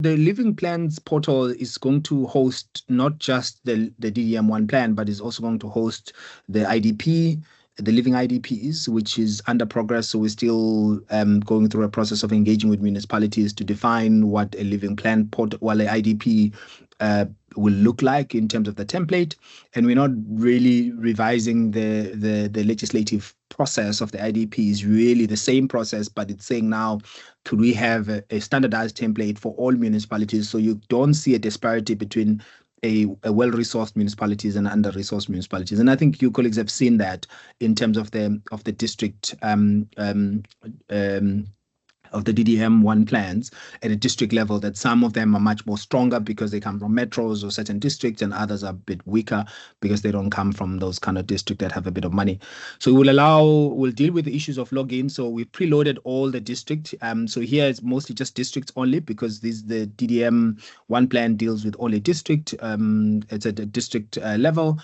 The Living Plans portal is going to host not just the DDM1 plan, but is also going to host the IDP, the Living IDPs, which is under progress. So we're still going through a process of engaging with municipalities to define what a living plan while a IDP will look like in terms of the template. And we're not really revising the legislative process of the IDP. Is really the same process, but it's saying now, could we have a standardized template for all municipalities so you don't see a disparity between a well-resourced municipalities and under-resourced municipalities? And I think you colleagues have seen that in terms of the district of the DDM1 plans at a district level, that some of them are much more stronger because they come from metros or certain districts, and others are a bit weaker because they don't come from those kind of districts that have a bit of money. So we'll deal with the issues of login. So we've preloaded all the district. So here it's mostly just districts only, because the DDM1 plan deals with only district. It's at a district level.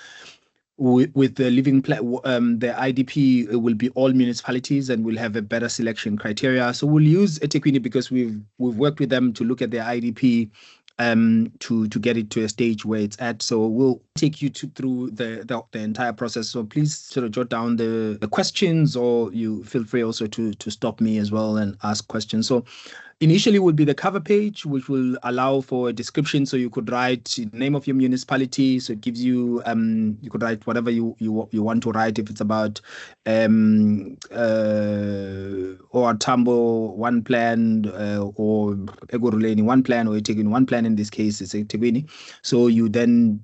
With the living plan, the IDP will be all municipalities, and we'll have a better selection criteria. So we'll use eThekwini because we've worked with them to look at their IDP to get it to a stage where it's at. So we'll take you through the entire process. So please sort of jot down the questions, or you feel free also to stop me as well and ask questions. So initially would be the cover page, which will allow for a description. So you could write the name of your municipality. So it gives you, you could write whatever you want to write. If it's about or Tambo one plan, or Egoruleni one plan, or eThekwini one plan. In this case, it's eThekwini. So you then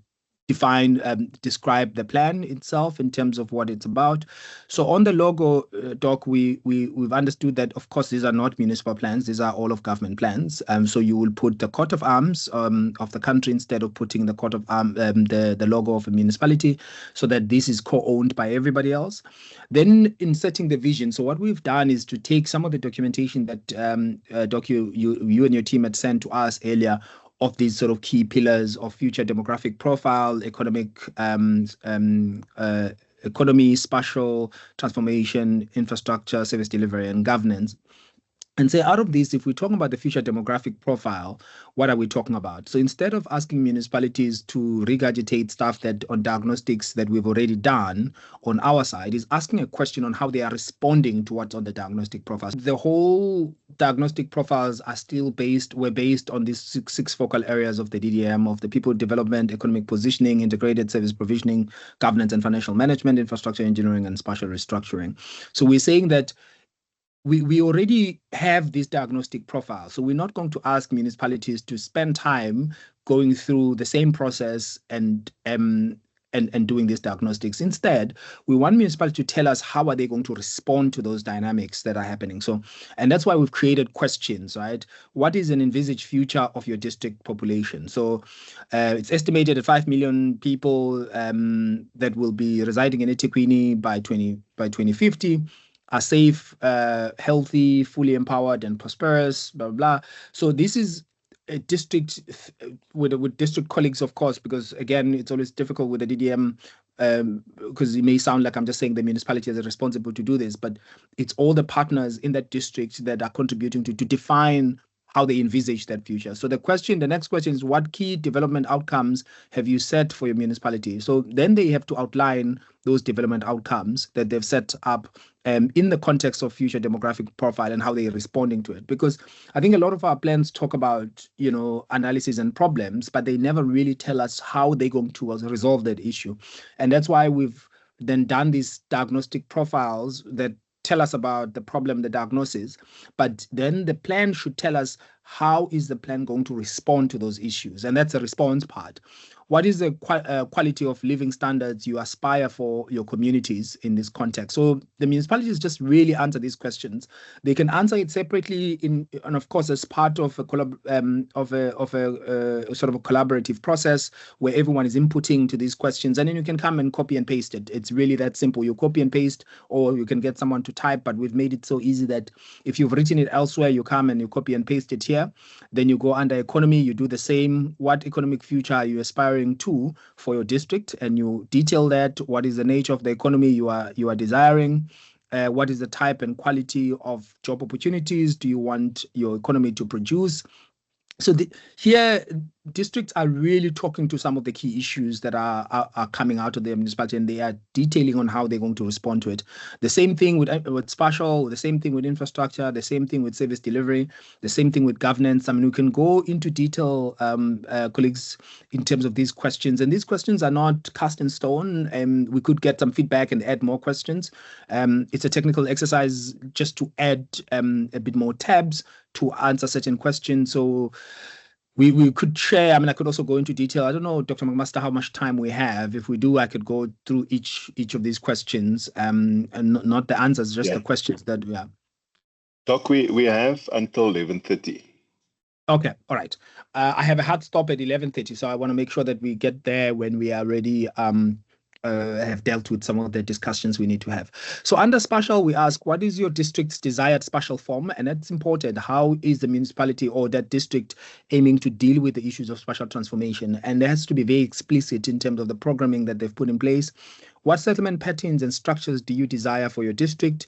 describe the plan itself in terms of what it's about. So on the logo doc, we've understood that, of course, these are not municipal plans. These are all of government plans. So you will put the coat of arms of the country instead of putting the coat of arms, the logo of a municipality, so that this is co-owned by everybody else. Then inserting the vision. So what we've done is to take some of the documentation that Doc, you and your team had sent to us earlier, of these sort of key pillars of future demographic profile, economy, spatial transformation, infrastructure, service delivery, and governance. And say, out of this, if we're talking about the future demographic profile, what are we talking about? So instead of asking municipalities to regurgitate stuff that on diagnostics that we've already done on our side, is asking a question on how they are responding to what's on the diagnostic profile. The whole diagnostic profiles are still were based on these six focal areas of the DDM, of the people development, economic positioning, integrated service provisioning, governance and financial management, infrastructure engineering, and spatial restructuring. So we're saying that we already have this diagnostic profile. So we're not going to ask municipalities to spend time going through the same process and doing these diagnostics. Instead, we want municipalities to tell us how are they going to respond to those dynamics that are happening. So, and that's why we've created questions, right? What is an envisaged future of your district population? So it's estimated at 5 million people that will be residing in eThekwini by 2050. Are safe, healthy, fully empowered, and prosperous, blah, blah, blah. So this is a district with district colleagues, of course, because, again, it's always difficult with the DDM, because it may sound like I'm just saying the municipality is responsible to do this, but it's all the partners in that district that are contributing to define how they envisage that future. So the next question is, what key development outcomes have you set for your municipality? So then they have to outline those development outcomes that they've set up in the context of future demographic profile and how they're responding to it. Because I think a lot of our plans talk about, analysis and problems, but they never really tell us how they're going to resolve that issue. And that's why we've then done these diagnostic profiles that tell us about the problem, the diagnosis, but then the plan should tell us how is the plan going to respond to those issues. And that's the response part. What is the quality of living standards you aspire for your communities in this context? So the municipalities just really answer these questions. They can answer it separately and of course as part of a sort of a collaborative process where everyone is inputting to these questions, and then you can come and copy and paste it. It's really that simple. You copy and paste, or you can get someone to type, but we've made it so easy that if you've written it elsewhere, you come and you copy and paste it here. Then you go under economy, you do the same. What economic future are you aspiring to for your district? And you detail that. What is the nature of the economy you are desiring? What is the type and quality of job opportunities do you want your economy to produce? So here, districts are really talking to some of the key issues that are coming out of the municipality, and they are detailing on how they're going to respond to it. The same thing with spatial, the same thing with infrastructure, the same thing with service delivery, the same thing with governance. I mean, we can go into detail, colleagues, in terms of these questions, and these questions are not cast in stone. And we could get some feedback and add more questions. It's a technical exercise just to add a bit more tabs to answer certain questions. So we could share. I mean, I could also go into detail. I don't know, Dr. McMaster, how much time we have. If we do, I could go through each of these questions, and not the answers, just the questions that we have. Doc, we have until 11:30. Okay, all right. I have a hard stop at 11:30, so I want to make sure that we get there when we are ready. Have dealt with some of the discussions we need to have. So under spatial, we ask, what is your district's desired spatial form? And that's important. How is the municipality or that district aiming to deal with the issues of spatial transformation? And it has to be very explicit in terms of the programming that they've put in place. What settlement patterns and structures do you desire for your district?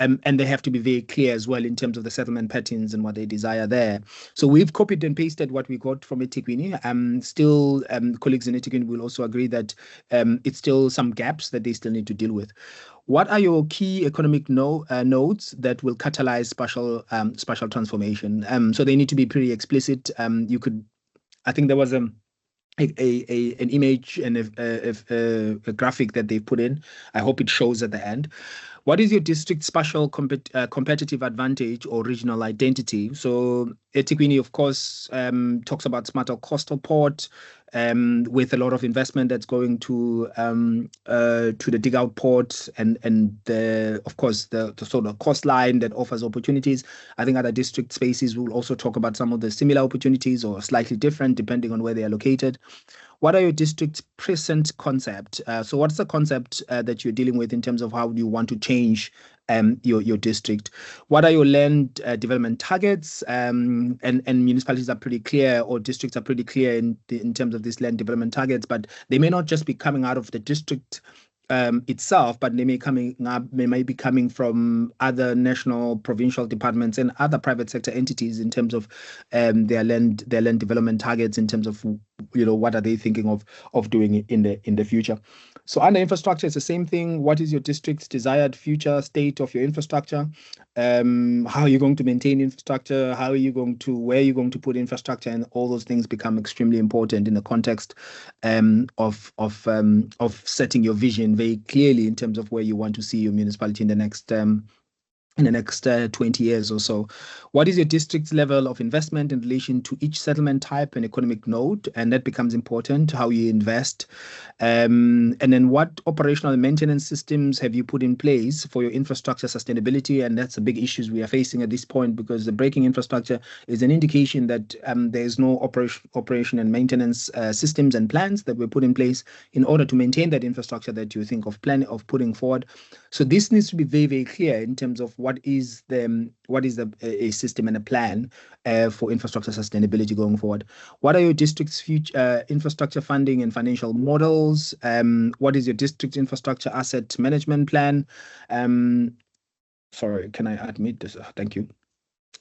And they have to be very clear as well in terms of the settlement patterns and what they desire there. So we've copied and pasted what we got from eThekwini. Still, colleagues in eThekwini will also agree that it's still some gaps that they still need to deal with. What are your key economic nodes that will catalyze spatial transformation? So they need to be pretty explicit. I think there was an image and a graphic that they've put in. I hope it shows at the end. What is your district's spatial competitive advantage or regional identity? So eThekwini, of course, talks about smarter coastal port, with a lot of investment that's going to the dig out port and of course the sort of coastline that offers opportunities. I think other district spaces will also talk about some of the similar opportunities or slightly different depending on where they are located. What are your district's present concept? So what's the concept that you're dealing with in terms of how you want to change your district? What are your land development targets? And municipalities are pretty clear, or districts are pretty clear in terms of these land development targets, but they may not just be coming out of the district itself, but they may be coming from other national, provincial departments and other private sector entities in terms of their land development targets, in terms of what are they thinking of doing in the future. So under infrastructure, it's the same thing. What is your district's desired future state of your infrastructure? How are you going to maintain infrastructure? Where are you going to put infrastructure? And all those things become extremely important in the context of setting your vision very clearly in terms of where you want to see your municipality in the next 20 years or so. What is your district's level of investment in relation to each settlement type and economic node? And that becomes important, how you invest. And then what operational and maintenance systems have you put in place for your infrastructure sustainability? And that's a big issue we are facing at this point, because the breaking infrastructure is an indication that there's no operation and maintenance systems and plans that were put in place in order to maintain that infrastructure that you think of putting forward. So this needs to be very, very clear in terms of what is a system and a plan for infrastructure sustainability going forward. What are your district's future infrastructure funding and financial models? What is your district infrastructure asset management plan? Sorry, can I admit this? Thank you.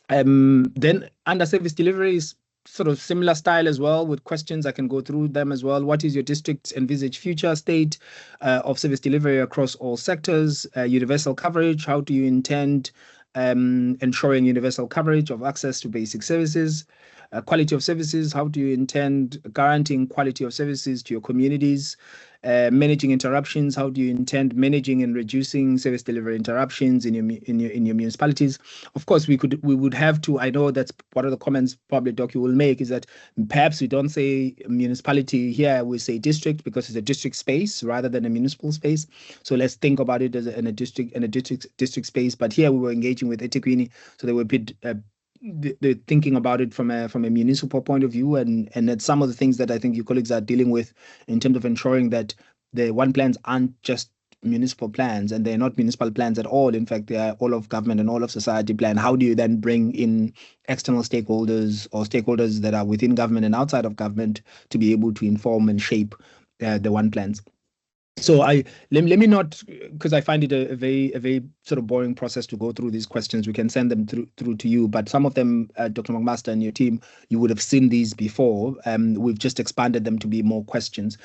Then under service delivery is sort of similar style as well, with questions. I can go through them as well. What is your district's envisaged future state of service delivery across all sectors? Universal coverage, how do you intend ensuring universal coverage of access to basic services? Quality of services, how do you intend guaranteeing quality of services to your communities? Managing interruptions, how do you intend managing and reducing service delivery interruptions in your municipalities? Of course, we would have to. I know that's one of the comments probably Doc you will make, is that perhaps we don't say municipality here, we say district, because it's a district space rather than a municipal space. So let's think about it as in a district space. But here we were engaging with eThekwini, so they were a bit. They're thinking about it from a municipal point of view, and that's some of the things that I think your colleagues are dealing with in terms of ensuring that the one plans aren't just municipal plans, and they're not municipal plans at all. In fact, they are all of government and all of society plan. How do you then bring in external stakeholders or stakeholders that are within government and outside of government to be able to inform and shape the one plans? So let me not, because I find it a very sort of boring process to go through these questions. We can send them through to you, but some of them, Dr. McMaster and your team, you would have seen these before. We've just expanded them to be more questions.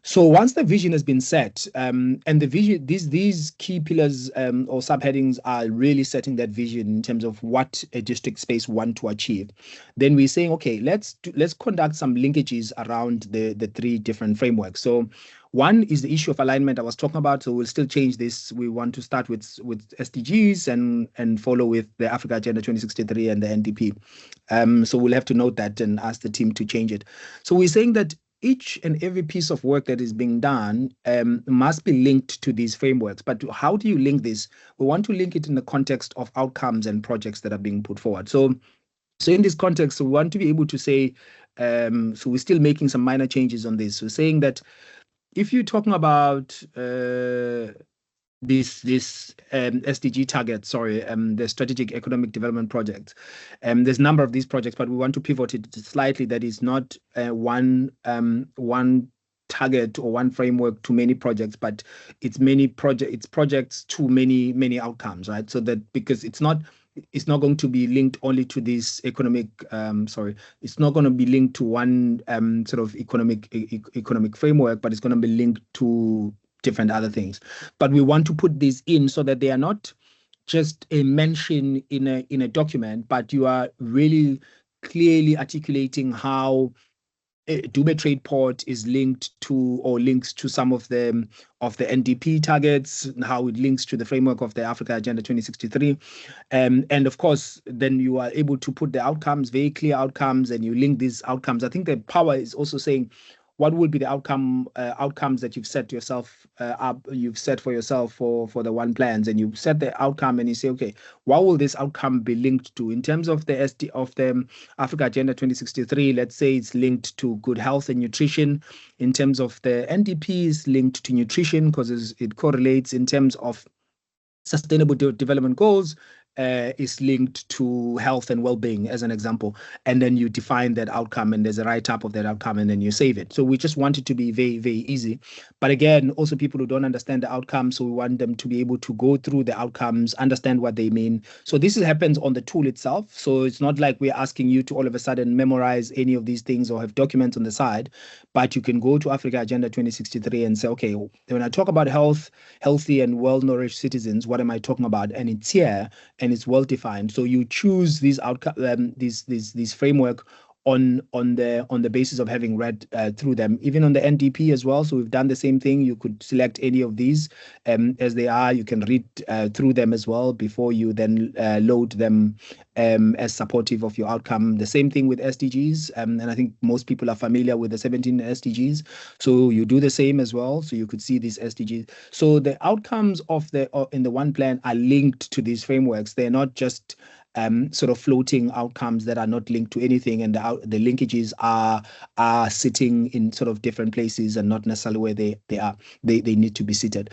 So once the vision has been set, and the vision, these key pillars or subheadings are really setting that vision in terms of what a district space want to achieve, then we're saying, okay, let's conduct some linkages around the three different frameworks. So one is the issue of alignment I was talking about. So we'll still change this. We want to start with SDGs and follow with the Africa Agenda 2063 and the NDP. So we'll have to note that and ask the team to change it. So we're saying that each and every piece of work that is being done must be linked to these frameworks. But how do you link this? We want to link it in the context of outcomes and projects that are being put forward. So in this context, we want to be able to say, so we're still making some minor changes on this. So saying that if you're talking about this SDG target, the strategic economic development project, there's a number of these projects, but we want to pivot it slightly. That is not one target or one framework to many projects, but it's projects to many outcomes, right? So that, because it's not going to be linked only to this economic, it's not going to be linked to one sort of economic framework, but it's going to be linked to different other things. But we want to put these in so that they are not just a mention in a document, but you are really clearly articulating how Dube Trade Port is linked to, or links to, some of the NDP targets, how it links to the framework of the Africa Agenda 2063. And of course, then you are able to put the outcomes, very clear outcomes, and you link these outcomes. I think the power is also saying, what will be the outcomes that you've set yourself you've set for yourself for the one plans, and you set the outcome and you say, okay, what will this outcome be linked to? In terms of the Africa Agenda 2063, let's say it's linked to good health and nutrition. In terms of the NDP, is linked to nutrition because it correlates. In terms of sustainable development goals, is linked to health and well-being, as an example. And then you define that outcome, and there's a write-up of that outcome, and then you save it. So we just want it to be very, very easy. But again, also people who don't understand the outcome, so we want them to be able to go through the outcomes, understand what they mean. So this happens on the tool itself. So it's not like we're asking you to all of a sudden memorize any of these things or have documents on the side, but you can go to Africa Agenda 2063 and say, okay, when I talk about healthy and well-nourished citizens, what am I talking about? And it's here, and it's well defined. So you choose these these framework on the basis of having read through them, even on the NDP as well. So we've done the same thing. You could select any of these as they are. You can read through them as well before you then load them as supportive of your outcome. The same thing with SDGs, and I think most people are familiar with the 17 SDGs. So you do the same as well. So you could see these SDGs. So the outcomes of in the one plan are linked to these frameworks. They're not just sort of floating outcomes that are not linked to anything, and the linkages are sitting in sort of different places and not necessarily where they need to be seated.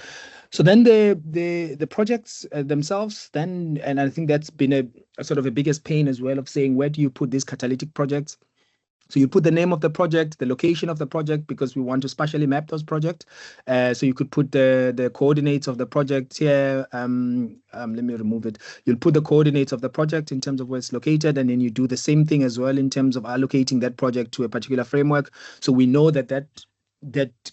So then the projects themselves, then, and I think that's been a sort of a biggest pain as well, of saying, where do you put these catalytic projects? So you put the name of the project, the location of the project, because we want to spatially map those projects. So you could put the coordinates of the project here. Let me remove it. You'll put the coordinates of the project in terms of where it's located, and then you do the same thing as well in terms of allocating that project to a particular framework. So we know that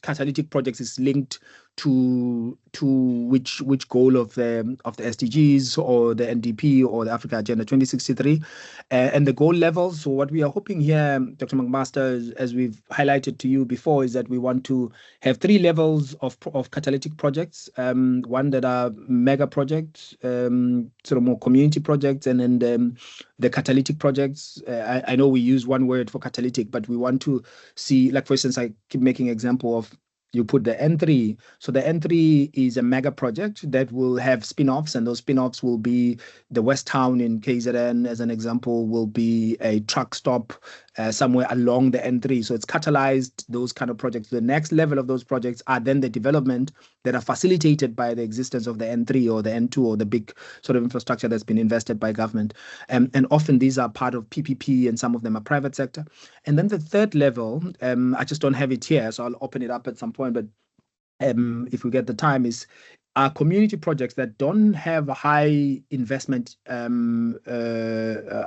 catalytic projects is linked to which goal of the SDGs or the NDP or the Africa Agenda 2063, and the goal levels. So what we are hoping here, Dr. McMaster, as we've highlighted to you before, is that we want to have 3 levels of catalytic projects. One that are mega projects, sort of more community projects, and then the catalytic projects. I know we use one word for catalytic, but we want to see, like, for instance, I keep making example of, you put the N3. So the N3 is a mega project that will have spin-offs, and those spin-offs will be the West Town in KZN, as an example, will be a truck stop somewhere along the N3. So it's catalyzed those kind of projects. The next level of those projects are then the development that are facilitated by the existence of the N3 or the N2 or the big sort of infrastructure that's been invested by government. And often these are part of PPP, and some of them are private sector. And then the third level, I just don't have it here, so I'll open it up at some point, but if we get the time, is are community projects that don't have high investment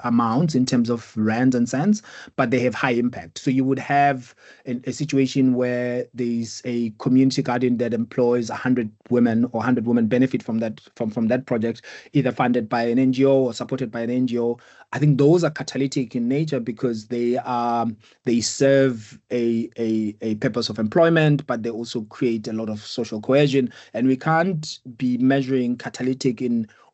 amounts in terms of rands and cents, but they have high impact. So you would have a situation where there's a community garden that employs 100 women, or 100 women benefit from that project, either funded by an NGO or supported by an NGO. I think those are catalytic in nature because they serve a purpose of employment, but they also create a lot of social cohesion. And we can't be measuring catalytic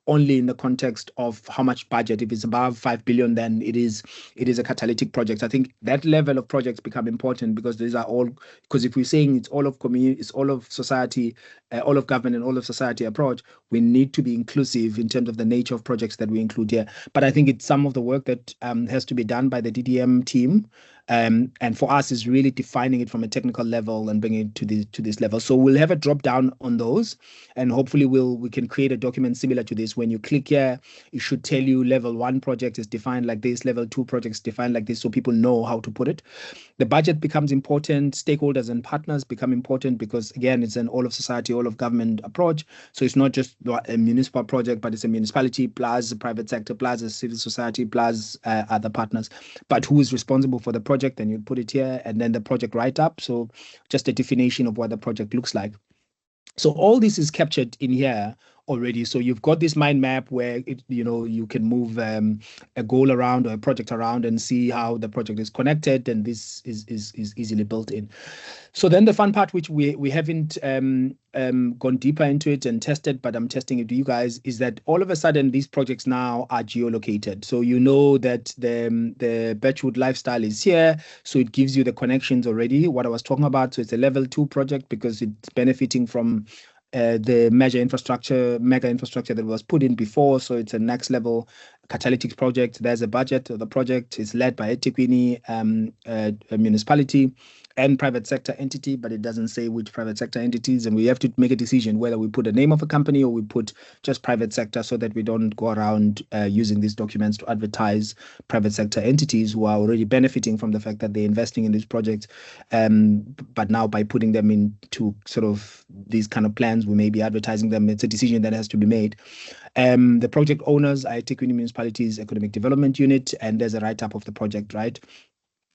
only in the context of how much budget. If it's above 5 billion, then it is a catalytic project. I think that level of projects become important because these are all, because if we're saying it's all of community, it's all of society, all of government and all of society approach, we need to be inclusive in terms of the nature of projects that we include here. But I think it's some of the work that has to be done by the DDM team. And for us is really defining it from a technical level and bringing it to this level. So we'll have a drop down on those, and hopefully we can create a document similar to this. When you click here, it should tell you level 1 project is defined like this, level 2 projects defined like this, so people know how to put it. The budget becomes important, stakeholders and partners become important because again, it's an all of society, all of government approach. So it's not just a municipal project, but it's a municipality plus the private sector plus the civil society plus other partners. But who is responsible for the project? Then you'd put it here, and then the project write-up. So just a definition of what the project looks like. So all this is captured in here already. So you've got this mind map where you can move a goal around or a project around and see how the project is connected, and this is easily built in. So then the fun part, which we haven't gone deeper into it and tested, but I'm testing it to you guys, is that all of a sudden these projects now are geolocated. So you know that the Birchwood Lifestyle is here, so it gives you the connections already, what I was talking about. So it's a level 2 project because it's benefiting from the mega infrastructure that was put in before. So it's a next level catalytic project. There's a budget of the project. It's led by eThekwini, a municipality and private sector entity, but it doesn't say which private sector entities. And we have to make a decision whether we put a name of a company or we put just private sector, so that we don't go around using these documents to advertise private sector entities who are already benefiting from the fact that they're investing in these projects. But now by putting them into sort of these kind of plans, we may be advertising them. It's a decision that has to be made. The project owners are eThekwini Municipality's Economic Development Unit, and there's a write-up of the project, right?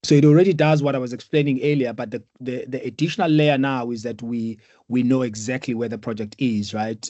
So it already does what I was explaining earlier, but the additional layer now is that we know exactly where the project is, right?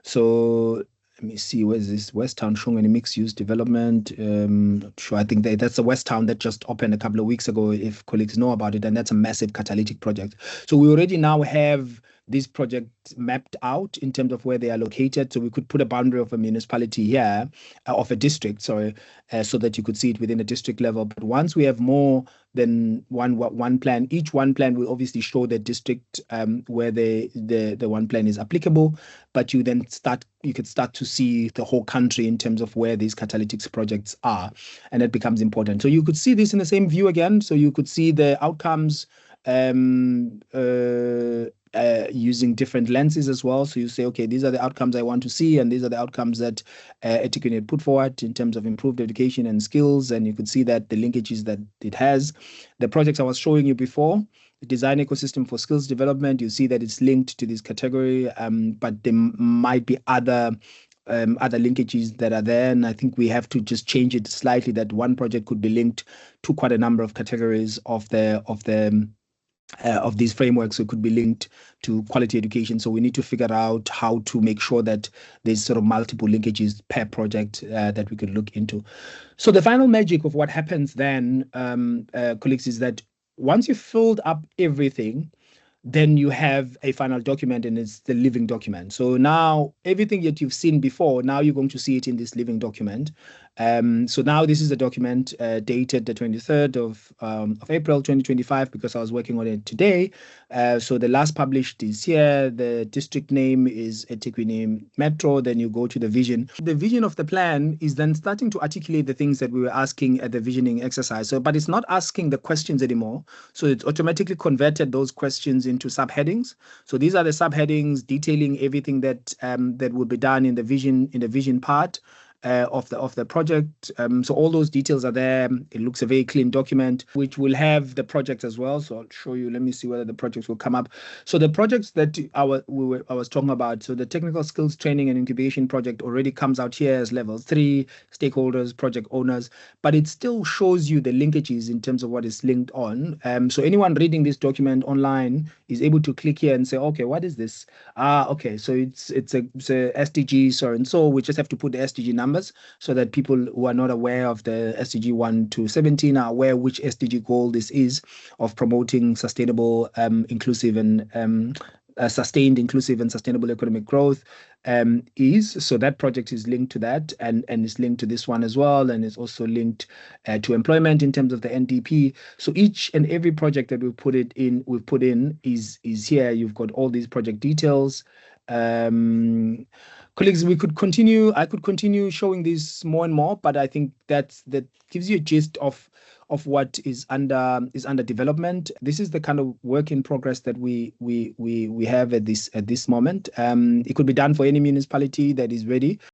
So let me see, where's this? West Town showing any mixed-use development? Not sure. I think that's the West Town that just opened a couple of weeks ago, if colleagues know about it, and that's a massive catalytic project. So we already now have these projects mapped out in terms of where they are located. So we could put a boundary of a municipality here, of a district, sorry, so that you could see it within a district level. But once we have more than one plan, each one plan will obviously show the district where the one plan is applicable. But you could start to see the whole country in terms of where these catalytic projects are, and it becomes important. So you could see this in the same view again. So you could see the outcomes using different lenses as well. So you say, okay, these are the outcomes I want to see, and these are the outcomes that eThekwini had put forward in terms of improved education and skills. And you could see that the linkages that it has. The projects I was showing you before, the design ecosystem for skills development, you see that it's linked to this category, but there might be other linkages that are there, and I think we have to just change it slightly, that one project could be linked to quite a number of categories of these frameworks. So it could be linked to quality education. So we need to figure out how to make sure that there's sort of multiple linkages per project that we could look into. So the final magic of what happens then, colleagues, is that once you've filled up everything, then you have a final document, and it's the living document. So now everything that you've seen before, now you're going to see it in this living document. So now this is a document dated the 23rd of April 2025, because I was working on it today. So the last published is here. The district name is eThekwini Metro. Then you go to the vision. The vision of the plan is then starting to articulate the things that we were asking at the visioning exercise. So, but it's not asking the questions anymore. So it's automatically converted those questions into subheadings. So these are the subheadings detailing everything that that will be done in the vision part. of the project. So all those details are there. It looks a very clean document, which will have the projects as well. So I'll show you. Let me see whether the projects will come up. So the projects that I was talking about. So the technical skills training and incubation project already comes out here as level 3, stakeholders, project owners, but it still shows you the linkages in terms of what is linked on. So anyone reading this document online is able to click here and say, okay, what is this? Okay, so it's a SDG so and so. We just have to put the SDG numbers so that people who are not aware of the SDG 1 to 17 are aware which SDG goal this is of promoting sustainable, inclusive and sustained, inclusive and sustainable economic growth is. So that project is linked to that and is linked to this one as well. And it's also linked to employment in terms of the NDP. So each and every project that we've put in is here. You've got all these project details. Colleagues, I could continue showing this more and more, but I think that gives you a gist of what is under development. This is the kind of work in progress that we have at this moment. It could be done for any municipality that is ready.